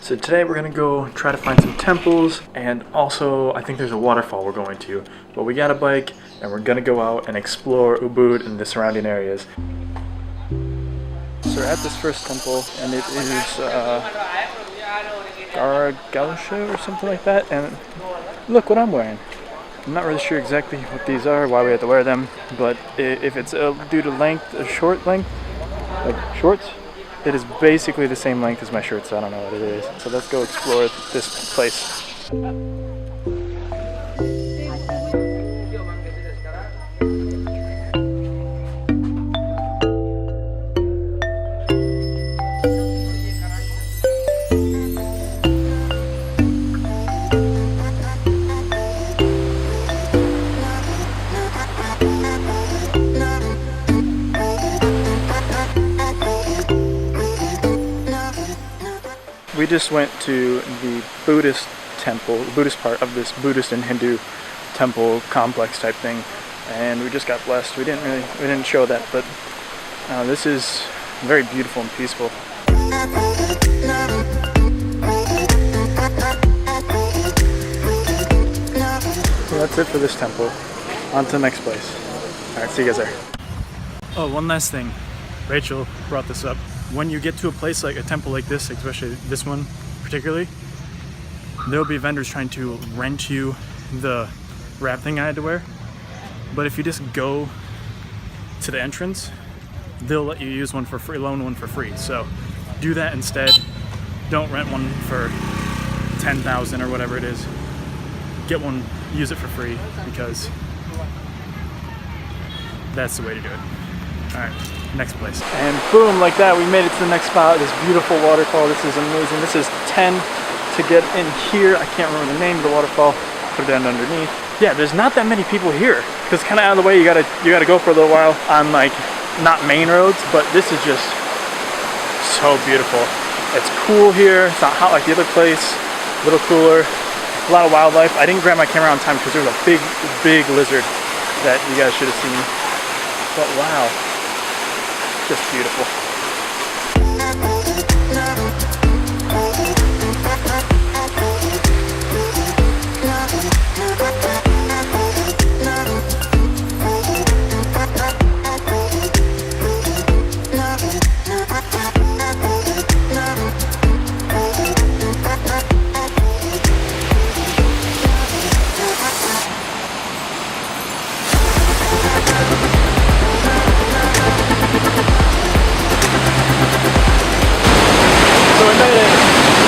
So today we're gonna go try to find some temples, and also I think there's a waterfall we're going to. But we got a bike and we're gonna go out and explore Ubud and the surrounding areas. So we're at this first temple, and it is Gausha or something like that. And look what I'm wearing. I'm not really sure exactly what these are, why we have to wear them, but if it's due to length, a short length, like shorts, it is basically the same length as my shirt, so I don't know what it is. So let's go explore this place. We just went to the Buddhist temple, the Buddhist part of this Buddhist and Hindu temple complex type thing, and we just got blessed. We didn't show that, but this is very beautiful and peaceful. So that's it for this temple. On to the next place. Alright, see you guys there. Oh, one last thing. Rachel brought this up. When you get to a place like a temple like this, especially this one particularly, there'll be vendors trying to rent you the wrap thing I had to wear. But if you just go to the entrance, they'll let you use one for free, loan one for free. So do that instead. Don't rent one for 10,000 or whatever it is. Get one, use it for free, because that's the way to do it. Alright, next place. And boom, like that, we made it to the next spot, this beautiful waterfall. This is amazing. This is 10 to get in here. I can't remember the name of the waterfall. Put it down underneath. Yeah, there's not that many people here, because kind of out of the way, you gotta go for a little while on like not main roads, but this is just so beautiful. It's cool here. It's not hot like the other place. A little cooler. A lot of wildlife. I didn't grab my camera on time because there was a big lizard that you guys should have seen. But wow. Just beautiful.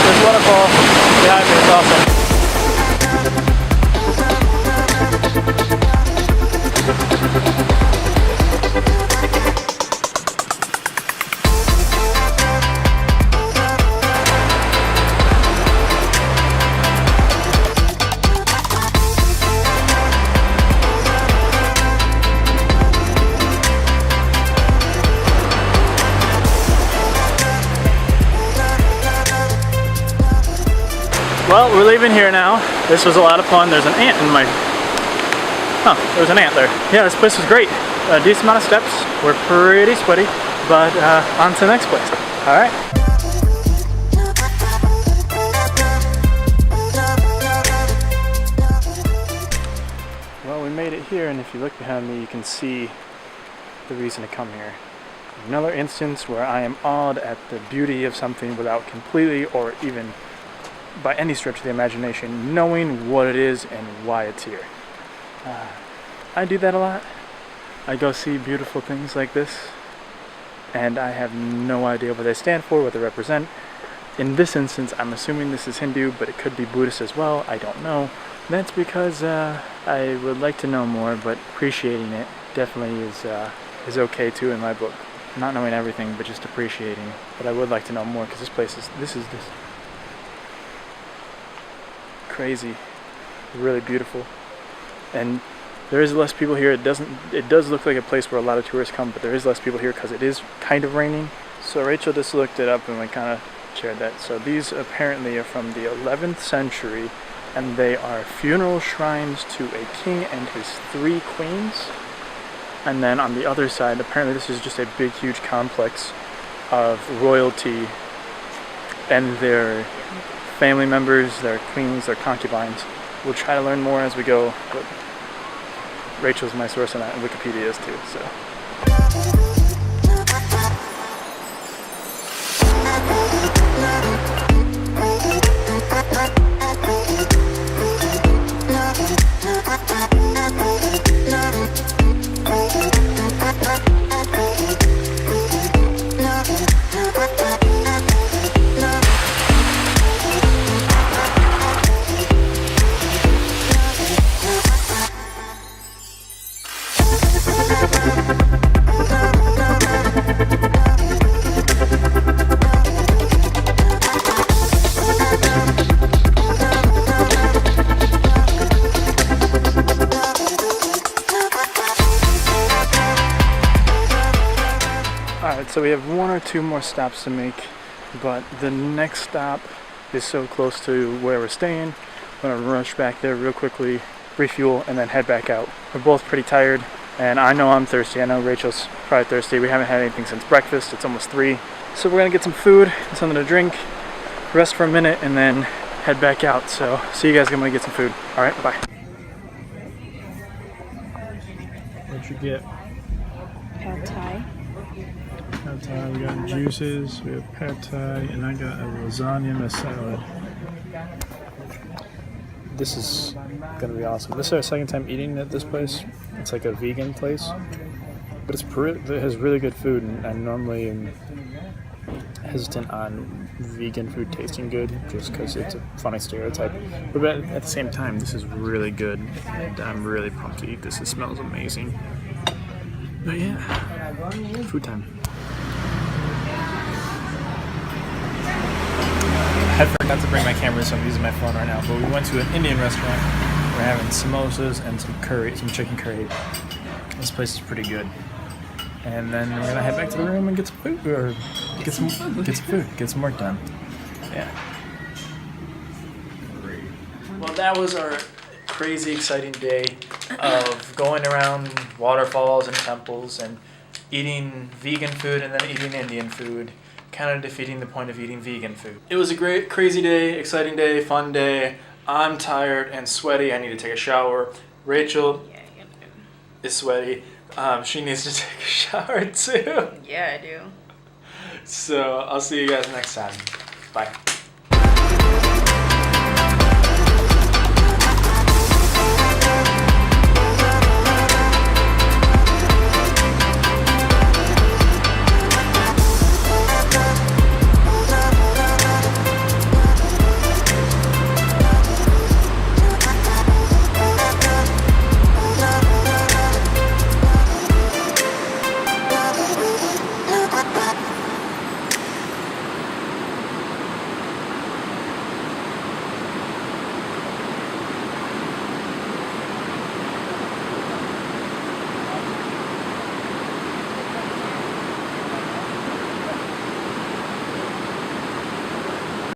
There's a waterfall behind me, it's awesome. Well, we're leaving here now. This was a lot of fun. There's an ant in my... there's an ant there. Yeah, this place was great. A decent amount of steps. We're pretty sweaty, but on to the next place. Alright. Well, we made it here, and if you look behind me, you can see the reason to come here. Another instance where I am awed at the beauty of something without completely or even by any stretch of the imagination knowing what it is and why it's here. I do that a lot. I go see beautiful things like this and I have no idea what they stand for, what they represent. In this instance, I'm assuming this is Hindu, but it could be Buddhist as well. I don't know. That's because I would like to know more, but appreciating it definitely is okay too in my book. Not knowing everything, but just appreciating. But I would like to know more, because this place is this crazy, really beautiful, and there is less people here. It does look like a place where a lot of tourists come, but there is less people here because it is kind of raining. So Rachel just looked it up and we kind of shared that. So these apparently are from the 11th century, and they are funeral shrines to a king and his 3 queens. And then on the other side, apparently this is just a big huge complex of royalty and their family members, their queens, their concubines. We'll try to learn more as we go, but Rachel's my source on that, and Wikipedia is too, so. Alright, so we have one or two more stops to make, but the next stop is so close to where we're staying. I'm gonna rush back there real quickly, refuel, and then head back out. We're both pretty tired, and I know I'm thirsty. I know Rachel's probably thirsty. We haven't had anything since breakfast. It's almost 3. So we're gonna get some food and something to drink, rest for a minute, and then head back out. So see you guys when we get some food. Alright, bye. What'd you get? Pad Thai. Pad Thai, we got juices, we have Pad Thai, and I got a lasagna and a salad. This is gonna be awesome. This is our second time eating at this place. It's like a vegan place, but it has really good food, and I normally am hesitant on vegan food tasting good just because it's a funny stereotype. But at the same time, this is really good, and I'm really pumped to eat this. It smells amazing. But yeah, food time. I forgot to bring my camera, so I'm using my phone right now. But we went to an Indian restaurant. We're having samosas and some curry, some chicken curry. This place is pretty good. And then we're gonna head back to the room and get some food, or get some food, get some work done. Yeah. Well, that was our crazy exciting day of going around waterfalls and temples and eating vegan food and then eating Indian food, kind of defeating the point of eating vegan food. It was a great, crazy day, exciting day, fun day. I'm tired and sweaty. I need to take a shower. Rachel is sweaty. She needs to take a shower too. Yeah, I do. So I'll see you guys next time. Bye.